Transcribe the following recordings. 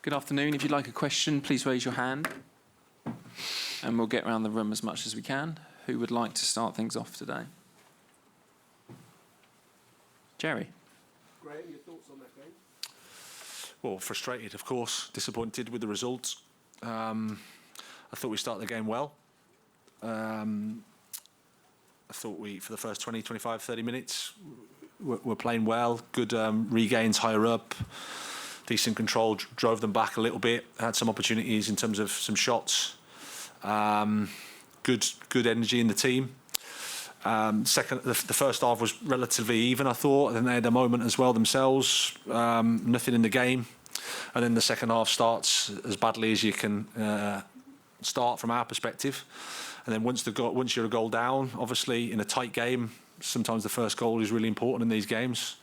Good afternoon. If you'd like a question, please raise your hand and we'll get around the room as much as we can. Who would like to start things off today? Jerry. Graham, your thoughts on that game? Well, frustrated, of course, disappointed with the results. I thought we started the game well. I thought we, for the first 20, 25, 30 minutes, were playing well. Good regains higher up. Decent control, drove them back a little bit. Had some opportunities in terms of some shots. Good energy in the team. The first half was relatively even, I thought. And then they had a moment as well themselves. Nothing in the game. And then the second half starts as badly as you can start from our perspective. And then once you're a goal down, obviously in a tight game, sometimes the first goal is really important in these games.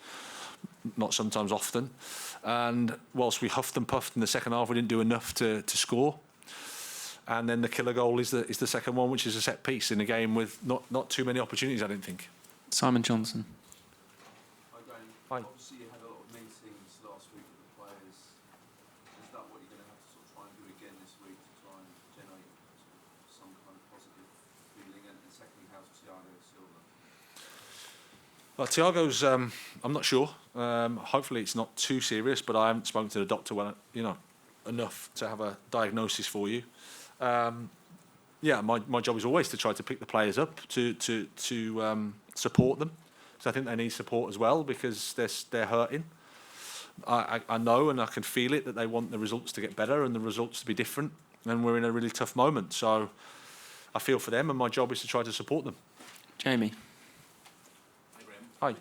Not sometimes, often. And whilst we huffed and puffed in the second half, we didn't do enough to score. And then the killer goal is the second one, which is a set piece in a game with not too many opportunities, I didn't think. Simon Johnson. Hi, Graham. Hi. Obviously, you had a lot of meetings last week with the players. Is that what you're going to have to sort of try and do again this week to try and generate some kind of positive feeling? And secondly, how's Thiago Silva? Well, Thiago's, I'm not sure. Hopefully it's not too serious, but I haven't spoken to the doctor enough to have a diagnosis for you. Yeah, my job is always to try to pick the players up, to support them. So I think they need support as well because they're hurting. I know and I can feel it that they want the results to get better and the results to be different. And we're in a really tough moment. So I feel for them and my job is to try to support them. Jamie. Hi, Graham. Hi.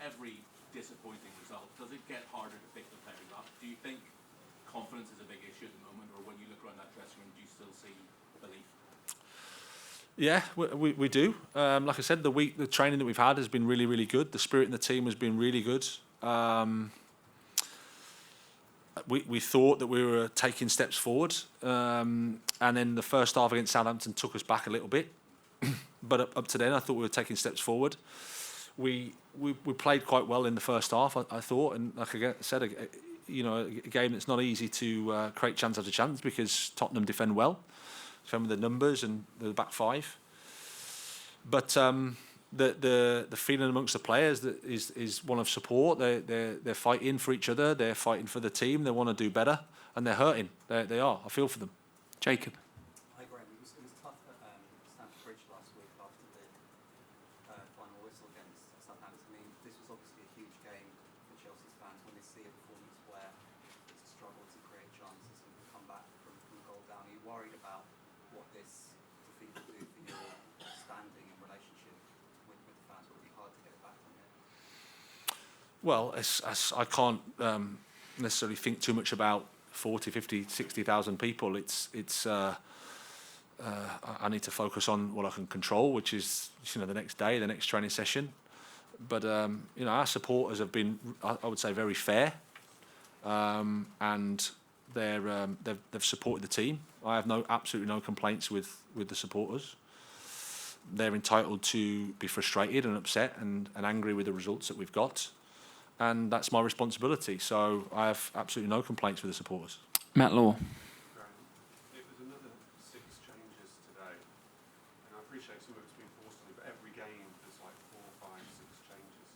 Every disappointing result, does it get harder to pick the players up? Do you think confidence is a big issue at the moment, or when you look around that dressing room, do you still see belief? Yeah, we do. Like I said, the training that we've had has been really, really good. The spirit in the team has been really good. We thought that we were taking steps forward, and then the first half against Southampton took us back a little bit. But up to then, I thought we were taking steps forward. We played quite well in the first half, I thought, and like I said, a game that's not easy to create chance after chance because Tottenham defend well, defend with the numbers and the back five. But the feeling amongst the players that is one of support. They're fighting for each other. They're fighting for the team. They want to do better, and they're hurting. They are. I feel for them. Jacob. Hi, Graham. It was tough at Stamford Bridge last week after the final whistle against Southampton. I mean, this was obviously a huge game for Chelsea's fans when they see a performance where it's a struggle to create chances and come back from a goal down. Are you worried about what this defeat will do for your standing and relationship with the fans? Will it be hard to get it back from here? Well, I can't necessarily think too much about 40, 50, 60,000 people. I need to focus on what I can control, which is the next day, the next training session. But our supporters have been, I would say, very fair, and they've supported the team. I have absolutely no complaints with the supporters. They're entitled to be frustrated and upset and angry with the results that we've got. And that's my responsibility. So I have absolutely no complaints with the supporters. Matt Law. It was another 6 changes today. And I appreciate some of it's been forced on you, but every game there's like 4, 5, 6 changes.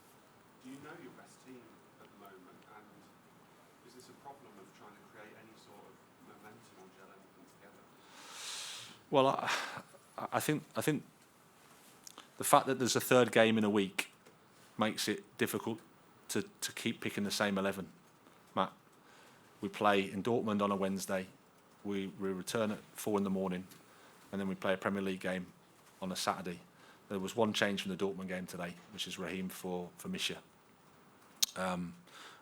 Do you know your best team at the moment? And is this a problem of trying to create any sort of momentum or gel anything together? Well, I think the fact that there's a third game in a week makes it difficult to keep picking the same 11, Matt. We play in Dortmund on a Wednesday. We return at 4 in the morning, and then we play a Premier League game on a Saturday. There was one change from the Dortmund game today, which is Raheem for Misha.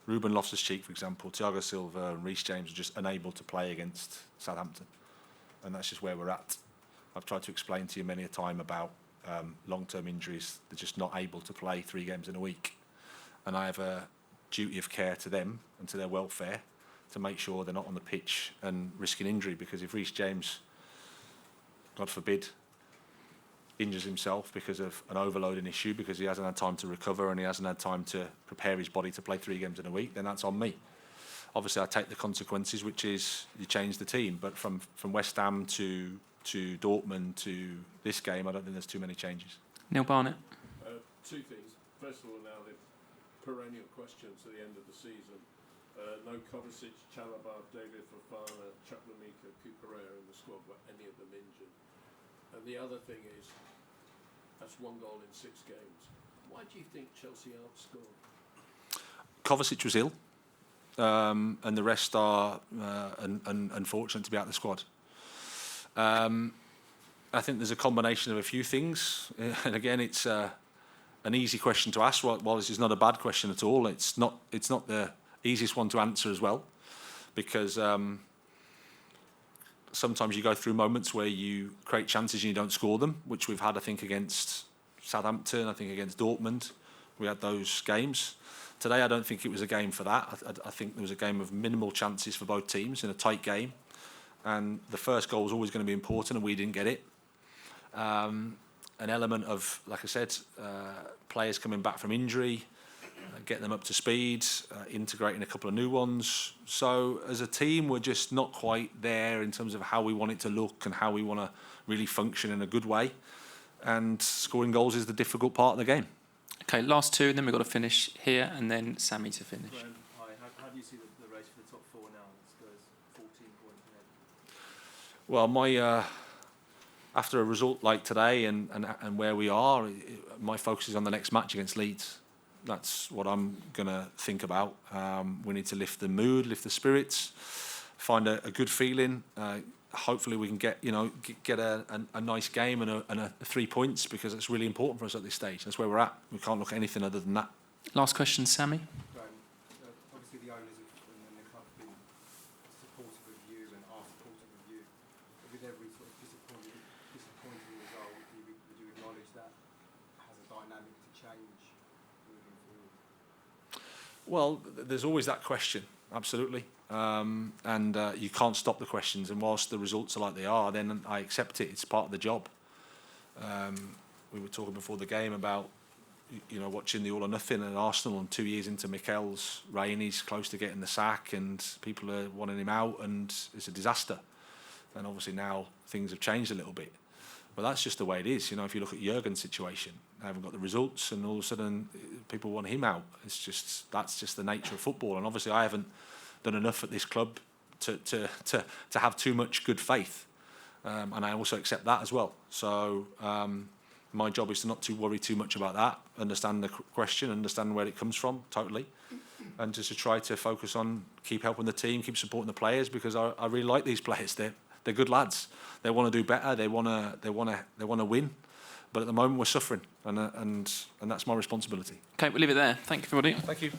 Ruben Loftus-Cheek, for example, Thiago Silva and Reece James are just unable to play against Southampton, and that's just where we're at. I've tried to explain to you many a time about long-term injuries. They're just not able to play 3 games in a week. And I have a duty of care to them and to their welfare to make sure they're not on the pitch and risking injury, because if Reece James, God forbid, injures himself because of an overloading issue, because he hasn't had time to recover and he hasn't had time to prepare his body to play 3 games in a week, then that's on me. obviously I take the consequences, which is you change the team. But from West Ham to Dortmund to this game, I don't think there's too many changes. Neil Barnett. Two things. First of all, now the perennial questions at the end of the season. No Kovacic, Chalobah, David Fofana, Chukwuemeka, Cucurella in the squad, but any of them injured. And the other thing is, that's 1 goal in 6 games. Why do you think Chelsea outscored? Kovacic was ill, and the rest are unfortunate to be out of the squad. I think there's a combination of a few things, and again, it's an easy question to ask. While this is not a bad question at all, it's not the easiest one to answer as well, because sometimes you go through moments where you create chances and you don't score them, which we've had, I think, against Southampton, I think against Dortmund. We had those games. Today, I don't think it was a game for that. I think there was a game of minimal chances for both teams in a tight game, and the first goal was always going to be important, and we didn't get it. An element of, like I said, players coming back from injury, getting them up to speed, integrating a couple of new ones. So as a team, we're just not quite there in terms of how we want it to look and how we want to really function in a good way. And scoring goals is the difficult part of the game. Okay, last two, and then we've got to finish here, and then Sammy to finish. Graham, hi. How do you see the race for the top 4 now? Spurs 14 points ahead. Well, my after a result like today and where we are, my focus is on the next match against Leeds. That's what I'm going to think about. We need to lift the mood, lift the spirits, find a good feeling. Hopefully we can get a nice game and a 3 points, because it's really important for us at this stage. That's where we're at. We can't look at anything other than that. Last question, Sammy. Graham, obviously the owners and the club have been supportive of you and are supportive of you. But with every sort of disappointing result, would you acknowledge that has a dynamic to change moving forward? Well, there's always that question, absolutely. And you can't stop the questions. And whilst the results are like they are, then I accept it. It's part of the job. We were talking before the game about, watching the All or Nothing at Arsenal, and 2 years into Mikel's reign, he's close to getting the sack, and people are wanting him out, and it's a disaster. And obviously now things have changed a little bit. But that's just the way it is. If you look at Jurgen's situation, they haven't got the results, and all of a sudden people want him out. That's just the nature of football. And obviously I haven't done enough at this club to have too much good faith, and I also accept that as well. So my job is to not to worry too much about that, understand the question, understand where it comes from totally, and just to try to focus on keep helping the team, keep supporting the players, because I really like these players. They're good lads. They want to do better. They want to win. But at the moment we're suffering, and that's my responsibility. Okay, we'll leave it there. Thank you, everybody. Thank you.